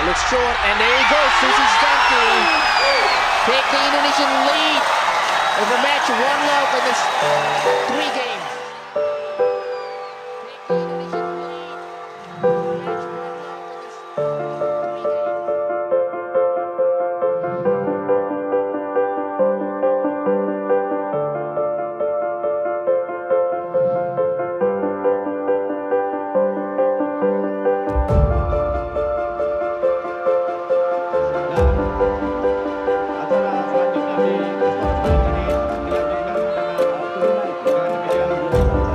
looks short, and there he goes, Susi Stanky. Take the Indonesian lead over match 1-0 in this 3 games. Take the Indonesian lead over match 1-0 in this 3 games. Acara selanjutnya di kesempatan ini dilanjutkan dengan pemilihan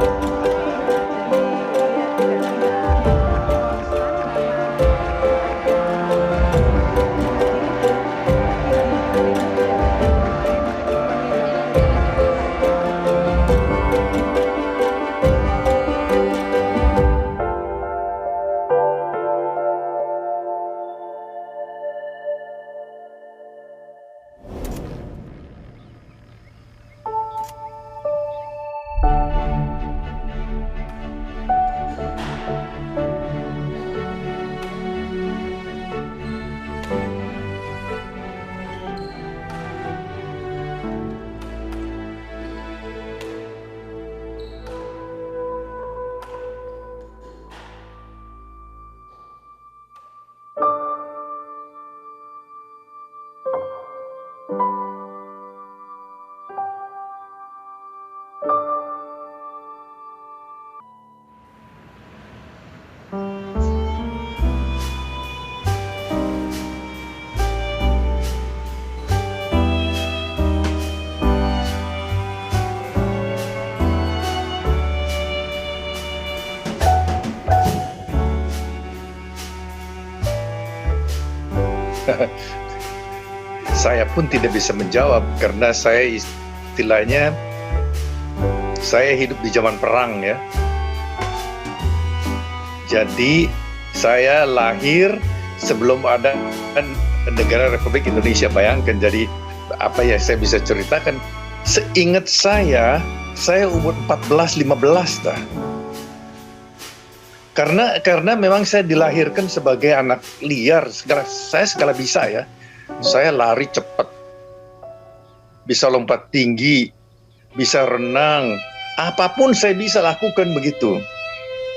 Saya pun tidak bisa menjawab karena saya istilahnya saya hidup di zaman perang ya. Jadi saya lahir sebelum ada negara Republik Indonesia, bayangkan. Jadi apa ya saya bisa ceritakan? Seingat saya umur 14-15 dah. Karena memang saya dilahirkan sebagai anak liar, saya segala bisa ya. Saya lari cepat, bisa lompat tinggi, bisa renang, apapun saya bisa lakukan begitu.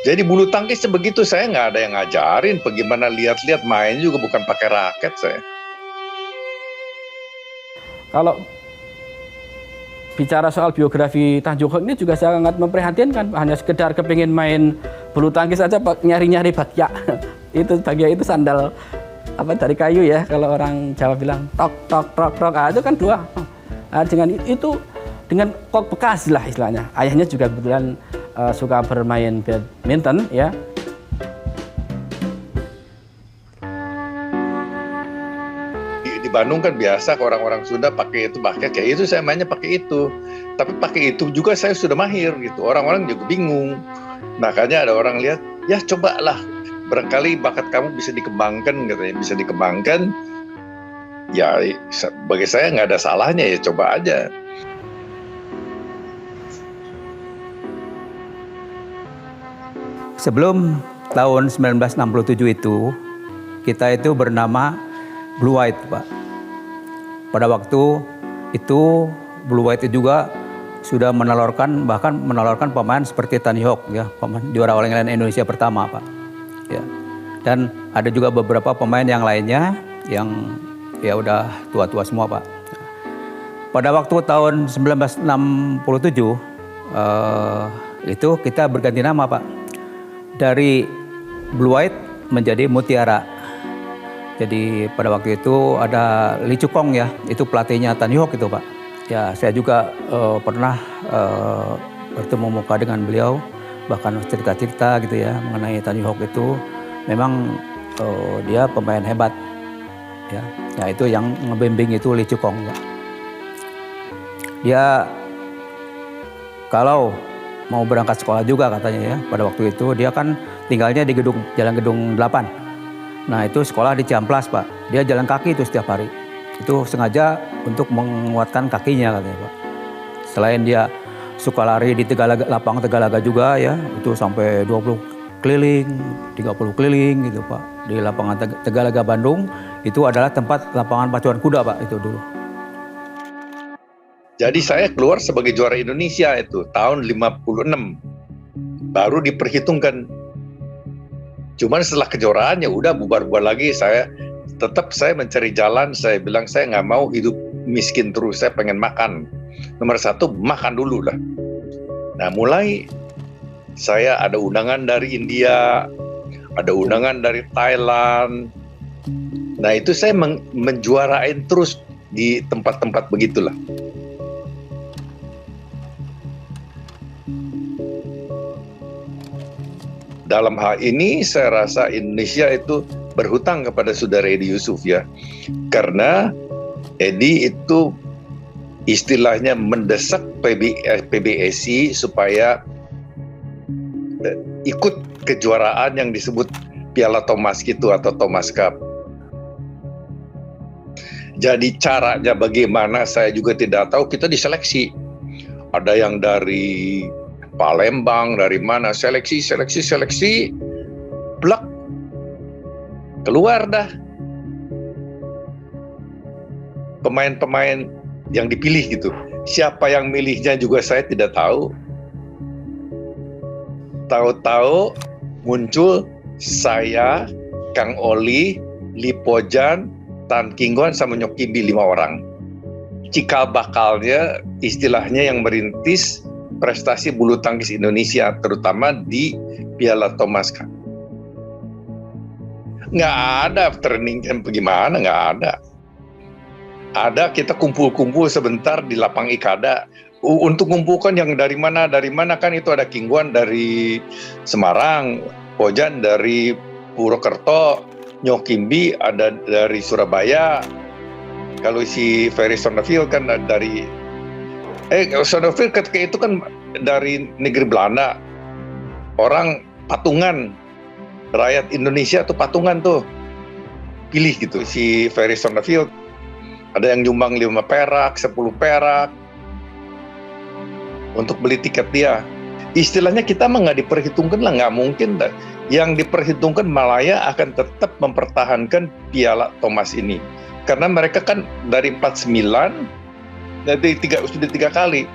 Jadi bulu tangkis sebegitu, saya nggak ada yang ngajarin, bagaimana lihat-lihat main juga bukan pakai raket saya. Kalau bicara soal biografi Tah Jong Hok ini juga sangat memprihatinkan, hanya sekedar kepingin main bulu tangkis aja nyari-nyari bakya. Itu bakya itu sandal dari kayu ya, kalau orang Jawa bilang tok tok tok tok, itu kan dua. Dengan itu dengan kok bekas lah istilahnya. Ayahnya juga kebetulan suka bermain badminton ya. Di Bandung kan biasa orang-orang Sunda pakai itu bakya, kayak itu saya mainnya pakai itu. Tapi pakai itu juga saya sudah mahir gitu. Orang-orang juga bingung. Makanya ada orang lihat, ya cobalah. Barangkali bakat kamu bisa dikembangkan, katanya bisa dikembangkan. Ya bagi saya nggak ada salahnya, ya coba aja. Sebelum tahun 1967 itu, kita itu bernama Blue White, Pak. Pada waktu itu Blue White itu juga sudah bahkan menelurkan pemain seperti Tan Hee Hock ya, pemain juara All England Indonesia pertama, Pak. Ya. Dan ada juga beberapa pemain yang lainnya yang ya udah tua-tua semua, Pak. Pada waktu tahun 1967 itu kita berganti nama, Pak. Dari Blue White menjadi Mutiara. Jadi pada waktu itu ada Lee Chu Kong ya, itu pelatihnya Tan Hee Hock itu, Pak. Ya saya juga pernah bertemu muka dengan beliau, bahkan cerita-cerita gitu ya mengenai Tan Hee Hock itu. Memang dia pemain hebat ya. Ya itu yang ngebimbing itu Lee Chu Kong, Pak. Dia kalau mau berangkat sekolah juga katanya ya, pada waktu itu dia kan tinggalnya di Jalan Gedung 8. Nah itu sekolah di Ciamplas, Pak. Dia jalan kaki itu setiap hari. Itu sengaja untuk menguatkan kakinya katanya, Pak. Selain dia suka lari di lapangan Tegalaga juga ya, itu sampai 20 keliling, 30 keliling gitu Pak. Di lapangan Tegalaga Bandung itu adalah tempat lapangan pacuan kuda Pak itu dulu. Jadi saya keluar sebagai juara Indonesia itu tahun 56. Baru diperhitungkan. Cuman setelah kejuaraan ya udah bubar-bubar lagi. Saya mencari jalan. Saya bilang saya nggak mau hidup miskin terus. Saya pengen makan. Nomor satu makan dulu lah. Nah mulai saya ada undangan dari India, ada undangan dari Thailand. Nah itu saya menjuarain terus di tempat-tempat begitulah. Dalam hal ini saya rasa Indonesia itu berhutang kepada saudara Edi Yusuf ya. Karena Edi itu istilahnya mendesak PBSI supaya ikut kejuaraan yang disebut Piala Thomas gitu atau Thomas Cup. Jadi caranya bagaimana saya juga tidak tahu, kita diseleksi. Ada yang dari Palembang, dari mana, seleksi, blok, keluar dah. Pemain-pemain yang dipilih gitu. Siapa yang milihnya juga saya tidak tahu. Tahu-tahu muncul saya, Kang Oli, Lipojan, Tan Kingguan, sama Nyok Kimbi, 5 orang. Cikal bakalnya istilahnya yang merintis prestasi bulu tangkis Indonesia, terutama di Piala Thomas Cup. Nggak ada training camp bagaimana, nggak ada. Ada kita kumpul-kumpul sebentar di lapang Ikada. Untuk kumpulkan yang dari mana kan itu ada Kingguan dari Semarang, Pojan dari Purwokerto, Nyokimbi ada dari Surabaya. Kalau si Ferry Sonneville kan dari Sonneville ketika itu kan dari negeri Belanda. Orang patungan, rakyat Indonesia tuh patungan tuh pilih gitu. Si Ferry Sonneville ada yang nyumbang 5 perak, 10 perak untuk beli tiket dia. Istilahnya kita mah nggak diperhitungkan lah, nggak mungkin dah. Yang diperhitungkan Malaya akan tetap mempertahankan Piala Thomas ini. Karena mereka kan dari 49 sudah 3 kali.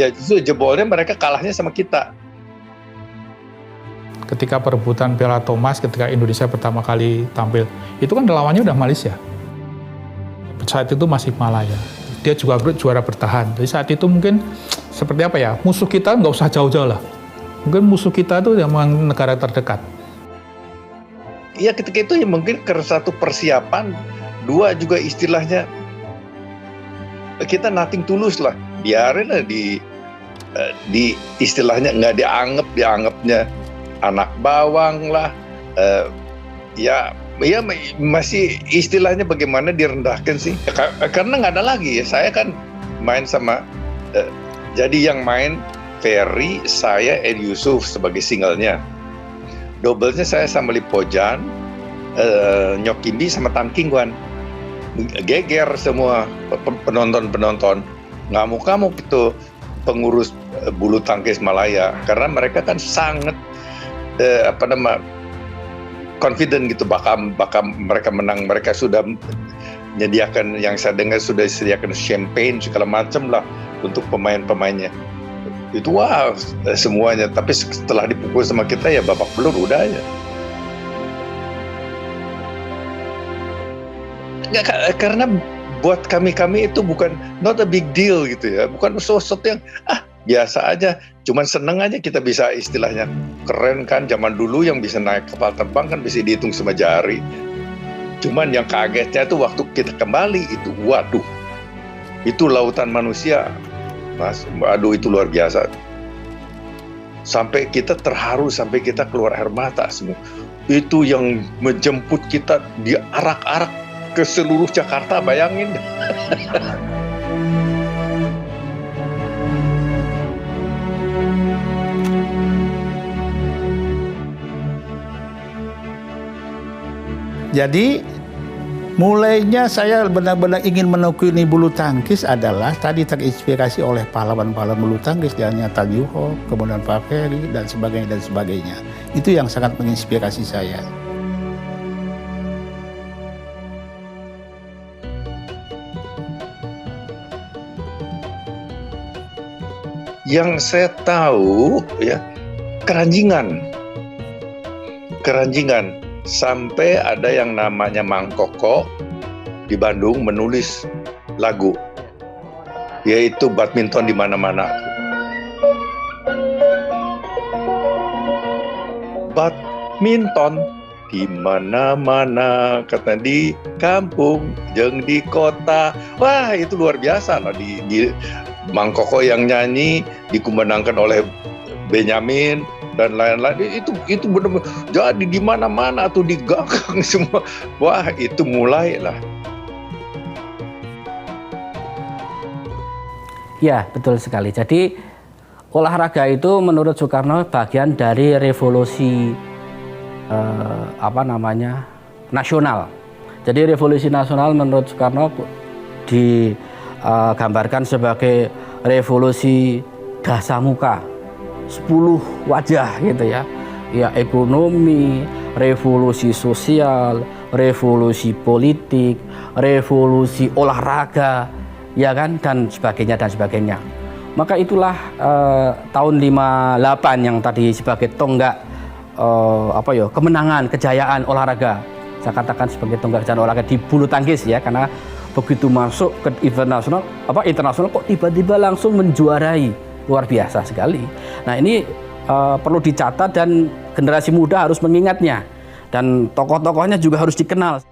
Jadi jebolnya mereka kalahnya sama kita. Ketika perebutan Piala Thomas, ketika Indonesia pertama kali tampil, itu kan lawannya udah Malaysia. Saat itu masih Malaya. Dia juga juara bertahan. Jadi saat itu mungkin seperti apa ya? Musuh kita nggak usah jauh-jauh lah. Mungkin musuh kita itu memang negara terdekat. Iya ketika itu ya mungkin karena satu persiapan, 2 juga istilahnya kita nothing tulus lah, biarin lah di istilahnya nggak dianggapnya anak bawang lah, ya masih istilahnya bagaimana direndahkan sih, karena nggak ada lagi ya. Saya kan main sama jadi yang main Ferry, saya, Edi Yusuf sebagai singlenya, doublenya saya sama Lipojan, Nyok Kimbi sama Tan Kingguan. Geger semua penonton, ngamuk-ngamuk itu pengurus bulu tangkis Malaya, karena mereka kan sangat confident gitu bakal mereka menang. Mereka sudah menyediakan, yang saya dengar sudah disediakan champagne segala macam lah untuk pemain-pemainnya. Itu wah semuanya, tapi setelah dipukul sama kita ya babak belur udah aja. Nggak, karena buat kami itu bukan not a big deal gitu ya, bukan sesuatu yang biasa aja, cuman seneng aja kita bisa istilahnya keren kan. Zaman dulu yang bisa naik kapal terbang kan bisa dihitung sama jari. Cuman yang kagetnya tuh waktu kita kembali itu, waduh, itu lautan manusia, Mas, aduh itu luar biasa. Sampai kita terharu, sampai kita keluar air mata semua. Itu yang menjemput kita di arak-arak ke seluruh Jakarta, bayangin. Jadi Mulainya saya benar-benar ingin menekuni bulu tangkis adalah tadi terinspirasi oleh pahlawan-pahlawan bulu tangkis, diantaranya Tan Yu Ho, kemudian Pak Ferry, dan sebagainya dan sebagainya. Itu yang sangat menginspirasi saya. Yang saya tahu ya keranjingan sampai ada yang namanya Mang Koko di Bandung menulis lagu yaitu badminton di mana-mana. Badminton di mana-mana, kata di kampung jeung di kota. Wah, itu luar biasa loh di Mang Koko yang nyanyi, dikumandangkan oleh Benyamin dan lain-lain. Itu benar-benar jadi di mana-mana atau di gang semua. Wah, itu mulailah. Ya, betul sekali. Jadi olahraga itu menurut Soekarno bagian dari revolusi nasional. Jadi revolusi nasional menurut Soekarno digambarkan sebagai revolusi dasamuka, 10 wajah gitu ya. Ya, ekonomi, revolusi sosial, revolusi politik, revolusi olahraga, ya kan, dan sebagainya. Maka itulah tahun 58 yang tadi sebagai tonggak kemenangan, kejayaan olahraga. Saya katakan sebagai tonggak kejayaan olahraga di bulu tangkis ya, karena begitu masuk ke event internasional kok tiba-tiba langsung menjuarai, luar biasa sekali. Nah, ini perlu dicatat dan generasi muda harus mengingatnya, dan tokoh-tokohnya juga harus dikenal.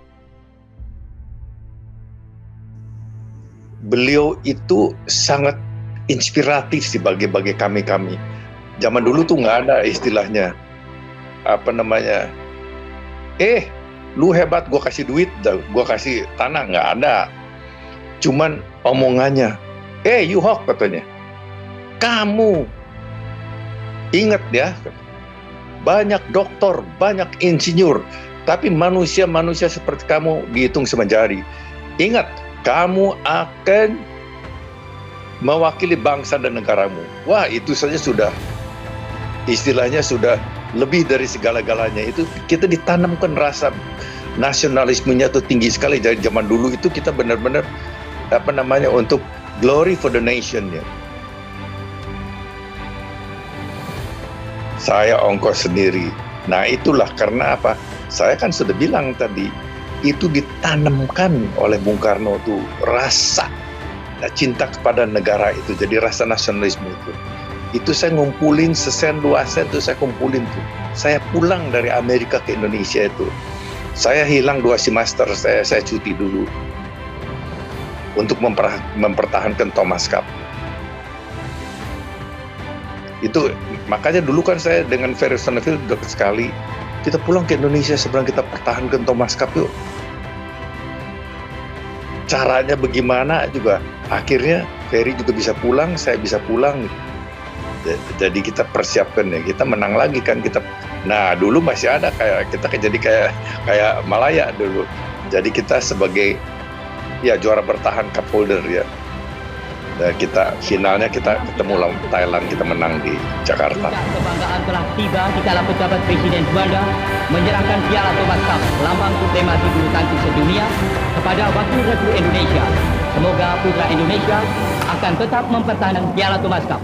Beliau itu sangat inspiratif sih bagi kami. Zaman dulu tuh nggak ada istilahnya lu hebat, gua kasih duit, gua kasih tanah, nggak ada. Cuman omongannya, you Hok, katanya, kamu ingat ya, banyak dokter, banyak insinyur, tapi manusia seperti kamu dihitung sama jari. Ingat, kamu akan mewakili bangsa dan negaramu. Wah, itu saja sudah istilahnya sudah lebih dari segala-galanya. Itu kita ditanamkan rasa nasionalismenya itu tinggi sekali dari zaman dulu. Itu kita benar-benar untuk glory for the nation ya. Saya ongkos sendiri. Nah, itulah karena apa? Saya kan sudah bilang tadi, itu ditanamkan oleh Bung Karno tuh rasa cinta kepada negara itu, jadi rasa nasionalisme itu. Itu saya ngumpulin sesen 2 sen itu saya kumpulin tuh. Saya pulang dari Amerika ke Indonesia itu. Saya hilang 2 semester, saya cuti dulu untuk mempertahankan Thomas Cup. Itu makanya dulu kan saya dengan Ferry Sonneville dekat sekali. Kita pulang ke Indonesia sebelum kita pertahankan Thomas Cup yuk. Caranya bagaimana juga. Akhirnya Ferry juga bisa pulang, saya bisa pulang. Jadi kita persiapkan ya, kita menang lagi kan kita. Nah, dulu masih ada kayak Malaya dulu. Jadi kita sebagai ya juara bertahan Cup holder ya. Dan kita finalnya kita ketemu lawan Thailand, kita menang di Jakarta. Kebanggaan telah tiba di kala pejabat Presiden Juanda menyerahkan Piala Thomas Cup, lambang supremasi bulu tangkis sedunia, kepada Wakil Ratu Indonesia. Semoga putra Indonesia akan tetap mempertahankan Piala Thomas Cup.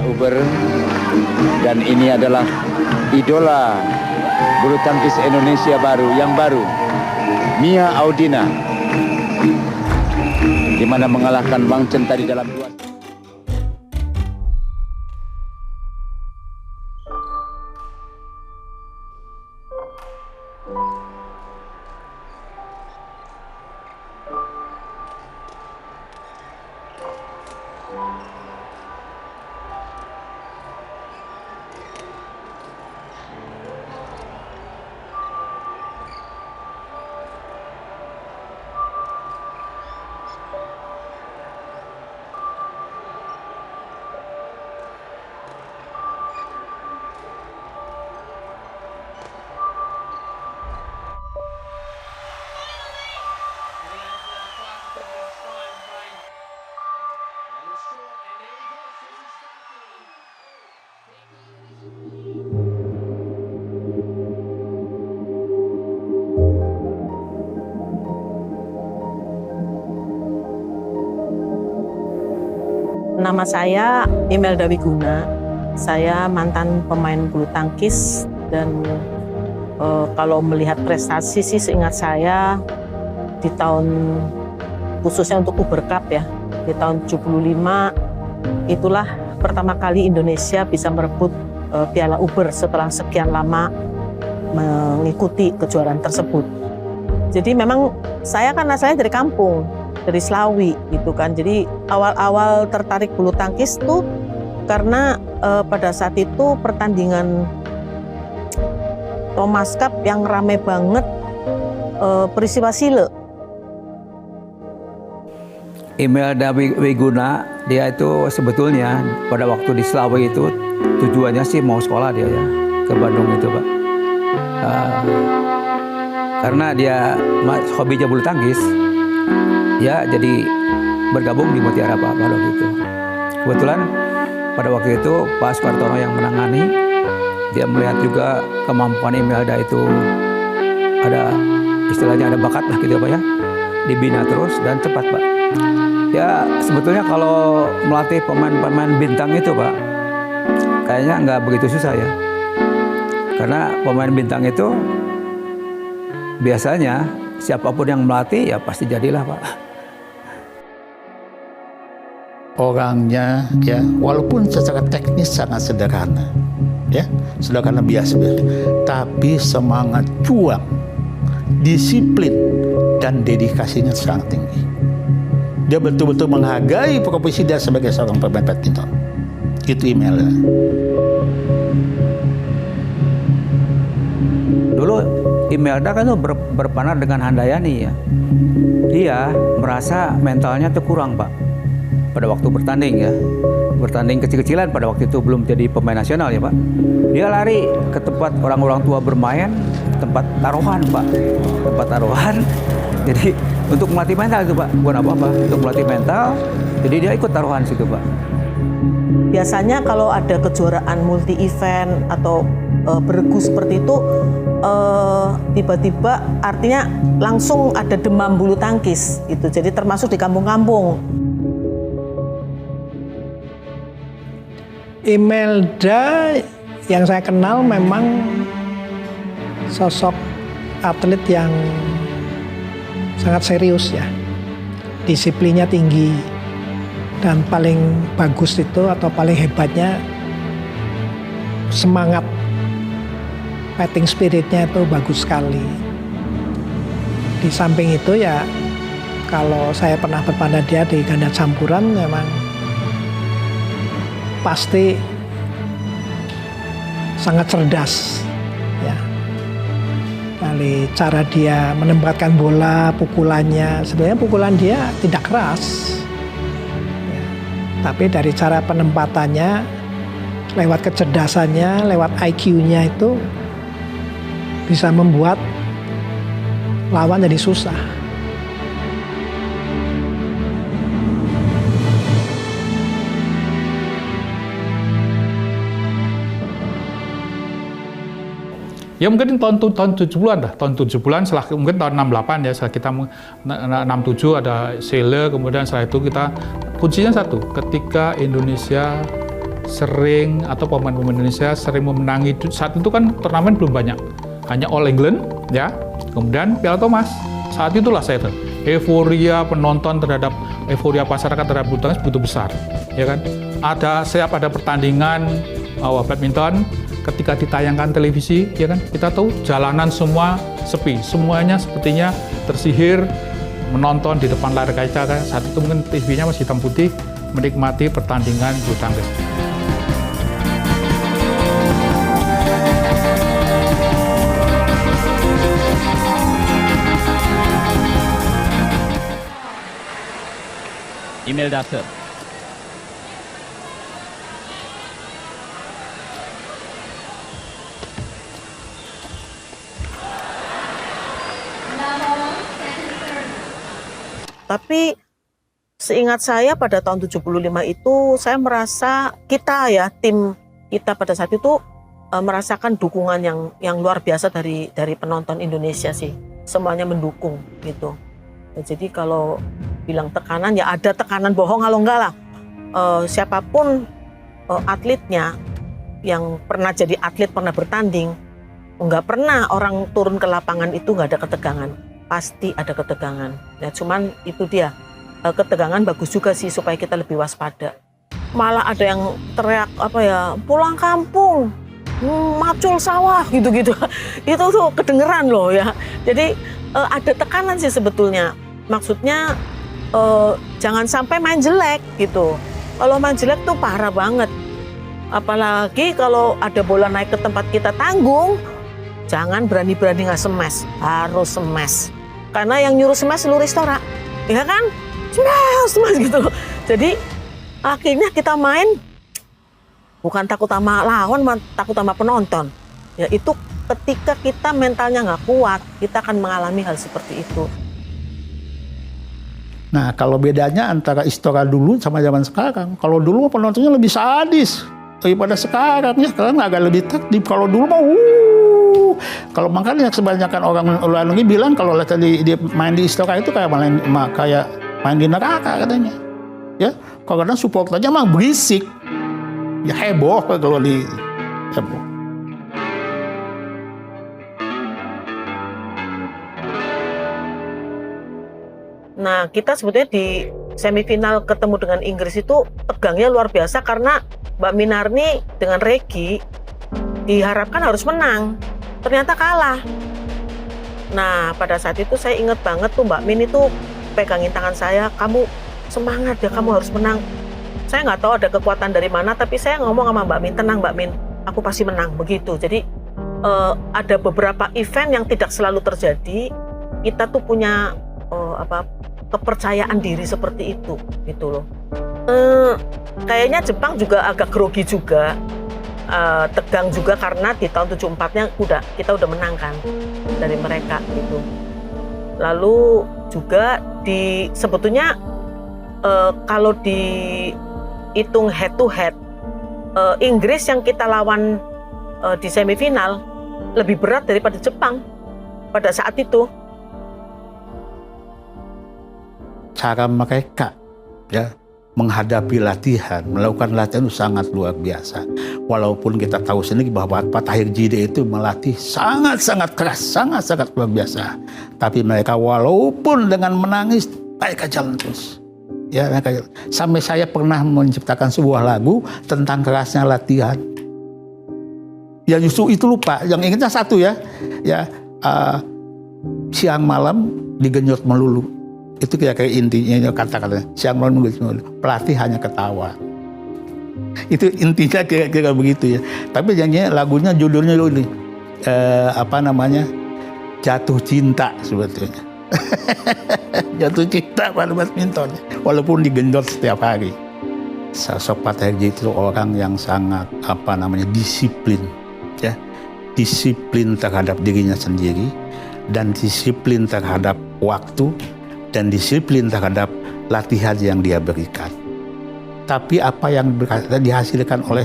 Uber, dan ini adalah idola bulu tangkis Indonesia yang baru, Mia Audina, di mana mengalahkan Wang Chen tadi dalam 2. Nama saya Imelda Wiguna, saya mantan pemain bulu tangkis dan kalau melihat prestasi sih seingat saya di tahun khususnya untuk Uber Cup ya, di tahun 75 itulah pertama kali Indonesia bisa merebut Piala Uber setelah sekian lama mengikuti kejuaraan tersebut. Jadi memang saya kan asalnya dari kampung, dari Slawi gitu kan. Jadi awal-awal tertarik bulu tangkis tuh karena pada saat itu pertandingan Thomas Cup yang rame banget peristiwa Sile. Imelda Wiguna, dia itu sebetulnya pada waktu di Slawi itu tujuannya sih mau sekolah dia ya ke Bandung itu Pak. Karena dia hobinya bulu tangkis, ya jadi bergabung di Mutiara Pak pada waktu itu. Kebetulan pada waktu itu Pak Sukartono yang menangani, dia melihat juga kemampuan Imelda itu ada istilahnya ada bakat lah gitu Pak ya, dibina terus dan cepat Pak. Ya sebetulnya kalau melatih pemain-pemain bintang itu Pak, kayaknya nggak begitu susah ya. Karena pemain bintang itu biasanya siapapun yang melatih ya pasti jadilah Pak. Orangnya ya walaupun secara teknis sangat sederhana, ya sederhana biasa, tapi semangat juang, disiplin dan dedikasinya sangat tinggi. Dia betul-betul menghargai profesi dia sebagai seorang pemain badminton. Itu Imelda. Dulu Imelda kan tuh berpanar dengan Handayani ya. Dia merasa mentalnya tuh kurang Pak pada waktu bertanding ya. Bertanding kecil-kecilan pada waktu itu belum jadi pemain nasional ya Pak. Dia lari ke tempat orang-orang tua bermain, tempat taruhan Pak. Tempat taruhan. Jadi untuk melatih mental itu Pak, bukan apa-apa. Untuk melatih mental, jadi dia ikut taruhan situ Pak. Biasanya kalau ada kejuaraan multi event atau bergu seperti itu, tiba-tiba artinya langsung ada demam bulu tangkis itu. Jadi termasuk di kampung-kampung. Imelda yang saya kenal memang sosok atlet yang sangat serius ya, disiplinnya tinggi, dan paling bagus itu atau paling hebatnya semangat fighting spiritnya itu bagus sekali. Di samping itu ya kalau saya pernah berpandang dia di ganda campuran memang pasti sangat cerdas ya. Dari cara dia menempatkan bola, pukulannya, sebenarnya pukulan dia tidak keras ya. Tapi dari cara penempatannya, lewat kecerdasannya, lewat IQ-nya itu bisa membuat lawan jadi susah. Ya mungkin tahun 70-an dah, tahun 70-an setelah mungkin tahun 68 ya, setelah kita 67 ada Sele, kemudian setelah itu kita kuncinya satu, ketika Indonesia sering atau pemain-pemain Indonesia sering memenangi, saat itu kan turnamen belum banyak. hanya All England, ya. Kemudian Piala Thomas. Saat itulah saya euforia penonton terhadap euforia masyarakat terhadap bulu tangkis begitu besar, ya kan? Setiap ada pertandingan badminton, ketika ditayangkan televisi, ya kan? Kita tahu jalanan semua sepi, semuanya sepertinya tersihir menonton di depan layar kaca. Kan? Saat itu mungkin TV-nya masih hitam putih, menikmati pertandingan bulu tangkis. Imelda Sir. Tapi seingat saya pada tahun 75 itu saya merasa tim kita pada saat itu merasakan dukungan yang luar biasa dari penonton Indonesia sih. Semuanya mendukung gitu. Jadi kalau bilang tekanan, ya ada tekanan bohong kalau enggak lah. Siapapun atletnya yang pernah jadi atlet, pernah bertanding, enggak pernah orang turun ke lapangan itu enggak ada ketegangan. Pasti ada ketegangan. Ya cuman itu dia, ketegangan bagus juga sih supaya kita lebih waspada. Malah ada yang teriak pulang kampung, macul sawah gitu-gitu. Itu tuh kedengeran loh ya. Jadi ada tekanan sih sebetulnya. Maksudnya jangan sampai main jelek gitu. Kalau main jelek tuh parah banget. Apalagi kalau ada bola naik ke tempat kita tanggung, jangan berani-berani nggak smash, harus smash. Karena yang nyuruh smash lu Ristora, ya kan? Smash gitu. Jadi akhirnya kita main bukan takut sama lawan, takut sama penonton. Ya itu ketika kita mentalnya nggak kuat, kita akan mengalami hal seperti itu. Nah, kalau bedanya antara Istora dulu sama zaman sekarang, kalau dulu penontonnya lebih sadis daripada sekarang ya, sekarang agak lebih tertib. Kalau dulu mah kalau makanya kebanyakan orang luar negeri bilang kalau tadi dia main di Istora itu kayak main di neraka katanya. Ya, karena supporternya mah berisik. Ya heboh kalau di heboh. Nah, kita sebetulnya di semifinal ketemu dengan Inggris itu tegangnya luar biasa karena Mbak Minarni dengan Regi diharapkan harus menang. Ternyata kalah. Nah, pada saat itu saya ingat banget tuh Mbak Min itu pegangin tangan saya, kamu semangat ya, kamu harus menang. Saya nggak tahu ada kekuatan dari mana, tapi saya ngomong sama Mbak Min, tenang Mbak Min, aku pasti menang, begitu. Jadi ada beberapa event yang tidak selalu terjadi, kita tuh punya kepercayaan diri seperti itu gitu loh. Kayaknya Jepang juga agak grogi juga, tegang juga karena di tahun 74-nya kita udah menang kan dari mereka gitu. Lalu juga sebetulnya kalau dihitung head to head, Inggris yang kita lawan di semifinal lebih berat daripada Jepang pada saat itu. Cara mereka ya menghadapi latihan, melakukan latihan itu sangat luar biasa. Walaupun kita tahu sendiri bahwa Pak Tahir Jide itu melatih sangat-sangat keras, sangat-sangat luar biasa. Tapi mereka walaupun dengan menangis, mereka jalan terus. Ya, sampai saya pernah menciptakan sebuah lagu tentang kerasnya latihan. Ya justru itu lupa, yang ingatnya satu ya, siang malam digenjot melulu. Itu kira-kira intinya kata-katanya. Siang malam pelatih hanya ketawa. Itu intinya kira-kira begitu ya. Tapi jangan lagunya judulnya ini Jatuh Cinta sebetulnya. Jatuh cinta pada badminton. Walaupun digenjot setiap hari. Sosok Pak Tahir itu orang yang sangat disiplin ya. Disiplin terhadap dirinya sendiri dan disiplin terhadap waktu dan disiplin terhadap latihan yang dia berikan. Tapi apa yang dihasilkan oleh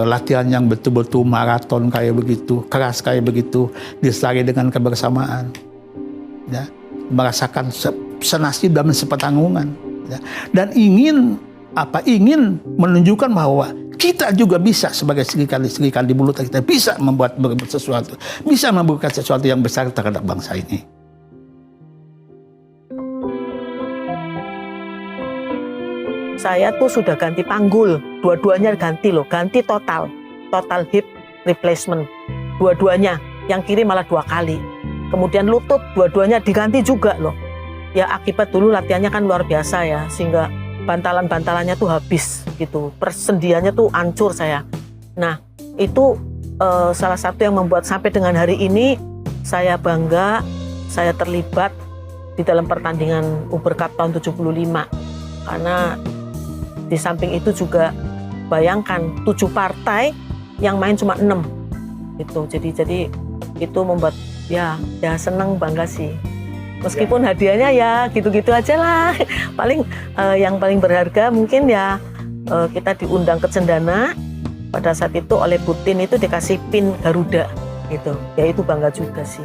latihan yang betul-betul maraton kayak begitu, keras kayak begitu, disertai dengan kebersamaan, ya, merasakan senasib dan sepetanggungan, ya, dan ingin menunjukkan bahwa kita juga bisa sebagai serikandi bulu tangkis kita bisa membuat sesuatu, bisa membuka sesuatu yang besar terhadap bangsa ini. Saya tuh sudah ganti panggul, dua-duanya ganti loh, ganti total hip replacement, dua-duanya. Yang kiri malah 2 kali. Kemudian lutut dua-duanya diganti juga loh. Ya akibat dulu latihannya kan luar biasa ya, sehingga bantalan-bantalannya tuh habis gitu, persendiannya tuh hancur saya. Nah itu salah satu yang membuat sampai dengan hari ini saya bangga, saya terlibat di dalam pertandingan Uber Cup tahun 75. Karena di samping itu juga bayangkan 7 partai yang main cuma 6 gitu. Jadi itu membuat ya senang, bangga sih. Meskipun hadiahnya ya gitu-gitu aja lah. Paling yang paling berharga mungkin ya kita diundang ke Cendana. Pada saat itu oleh Putin itu dikasih pin Garuda gitu. Ya itu bangga juga sih.